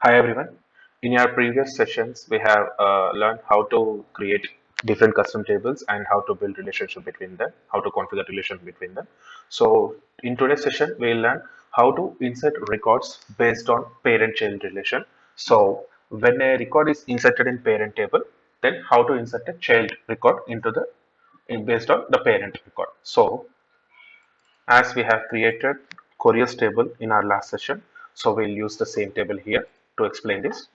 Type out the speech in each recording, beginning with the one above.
Hi everyone. In our previous sessions, we have learned how to create different custom tables and how to build relationship between them, how to configure relation between them. So in today's session, we'll learn how to insert records based on parent-child relation. So when a record is inserted in parent table, then how to insert a child record into the based on the parent record. So as we have created Courier's table in our last session, so we'll use the same table here to explain this.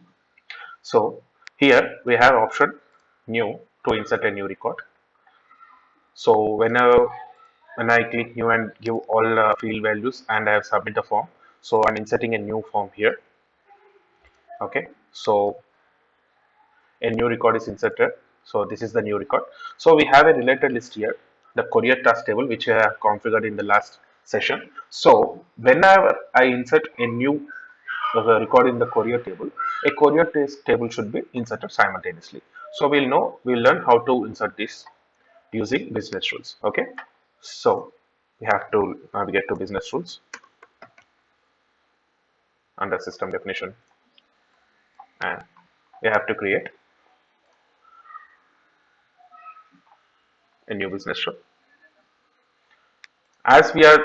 So here we have option new to insert a new record. So when I click new and give all field values and I have submit the form, so I'm inserting a new form here. Okay, so a new record is inserted. So this is the new record. So we have a related list here, the Courier task table, which I have configured in the last session. So whenever I insert a new record in the Courier table, a Courier task table should be inserted simultaneously. So we'll learn how to insert this using business rules. Okay, so we have to navigate to business rules under system definition, and we have to create a new business rule. As we are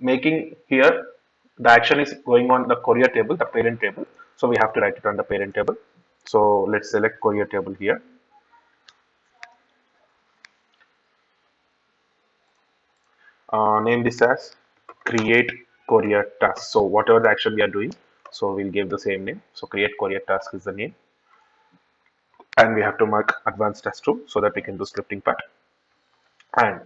making here, the action is going on the Courier table, the parent table. So we have to write it on the parent table. So let's select Courier table here. Name this as create Courier task. So whatever the action we are doing, so we'll give the same name. So create Courier task is the name, and we have to mark advanced as true so that we can do scripting part. And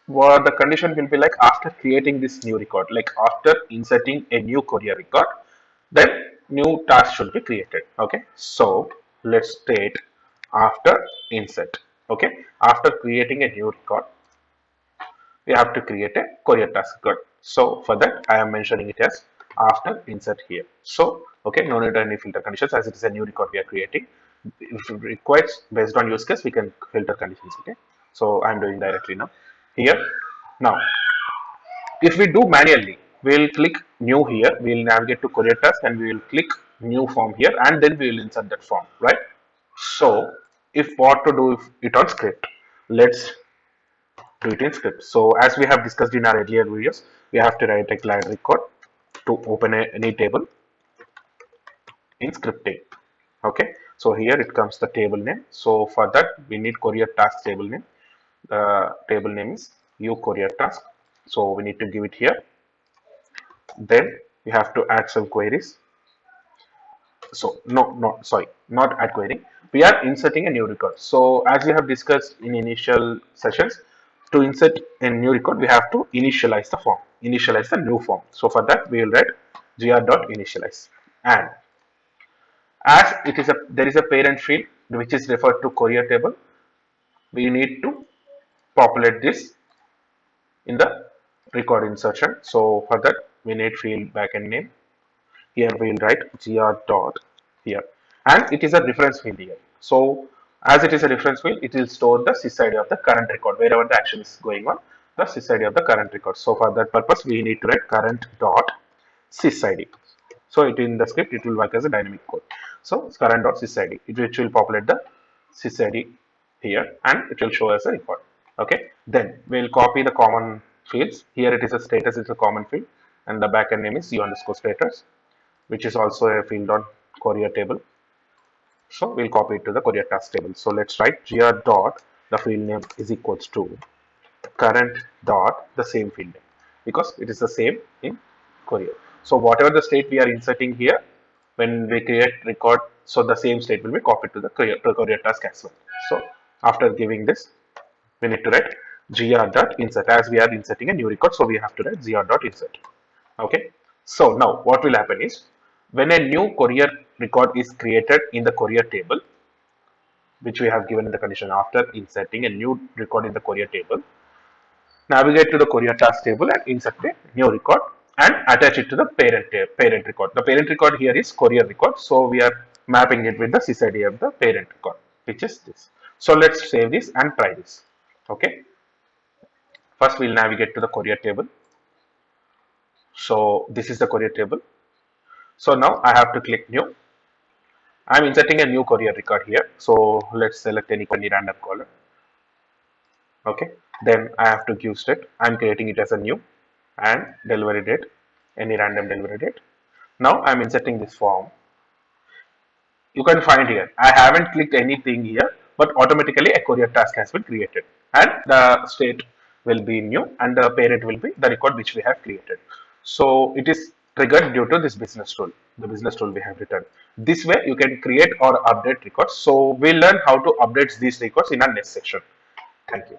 what the condition will be like after creating this new record, like after inserting a new Courier record, then new task should be created. Okay, so let's state after insert. Okay, after creating a new record, we have to create a Courier task record. So for that, I am mentioning it as after insert here. So okay, no need any filter conditions as it is a new record we are creating. If it requires based on use case, we can filter conditions. Okay, so I'm doing directly now here. Now if we do manually, we'll click new here, we'll navigate to Courier task and we will click new form here and then we will insert that form, right? So if what to do if it on script, let's do it in script. So as we have discussed in our earlier videos, we have to write a client record to open any table in scripting. Okay, so here it comes the table name. So for that we need Courier task table name. The table name is u Courier task. So we need to give it here. Then we have to add some queries. So no, sorry, not add query. We are inserting a new record. So as we have discussed in initial sessions, to insert a new record, we have to initialize the form, initialize the new form. So for that, we will write gr.initialize. And as it is there is a parent field which is referred to Courier table, we need to populate this in the record insertion. So for that, we need field backend name. Here we will write gr dot here, and it is a reference field here. So as it is a reference field, it will store the sysID of the current record wherever the action is going on, the sysID of the current record. So for that purpose, we need to write current dot sysID. So it in the script it will work as a dynamic code. So current dot sysID, which will populate the sysID here and it will show as a record. Okay, then we'll copy the common fields. Here it is a status, it's a common field, and the backend name is u underscore status, which is also a field on Courier table. So we'll copy it to the Courier task table. So let's write gr dot the field name is equals to current dot the same field name because it is the same in Courier. So whatever the state we are inserting here, when we create record, so the same state will be copied to the Courier task as well. So after giving this, we need to write gr dot insert as we are inserting a new record. So we have to write gr dot insert. Okay. So now what will happen is when a new Courier record is created in the Courier table, which we have given in the condition after inserting a new record in the Courier table, navigate to the Courier task table and insert a new record and attach it to the parent record. The parent record here is Courier record, so we are mapping it with the sysID of the parent record, which is this. So let's save this and try this. Okay. First, we'll navigate to the Courier table. So this is the Courier table. So now I have to click new. I'm inserting a new courier record here. So let's select any random column. Okay. Then I have to give state. I'm creating it as a new and delivery date, any random delivery date. Now I'm inserting this form. You can find here. I haven't clicked anything here, but automatically a courier task has been created. And the state will be new and the parent will be the record which we have created. So it is triggered due to this business rule, the business rule we have written. This way you can create or update records. So we'll learn how to update these records in our next section. Thank you.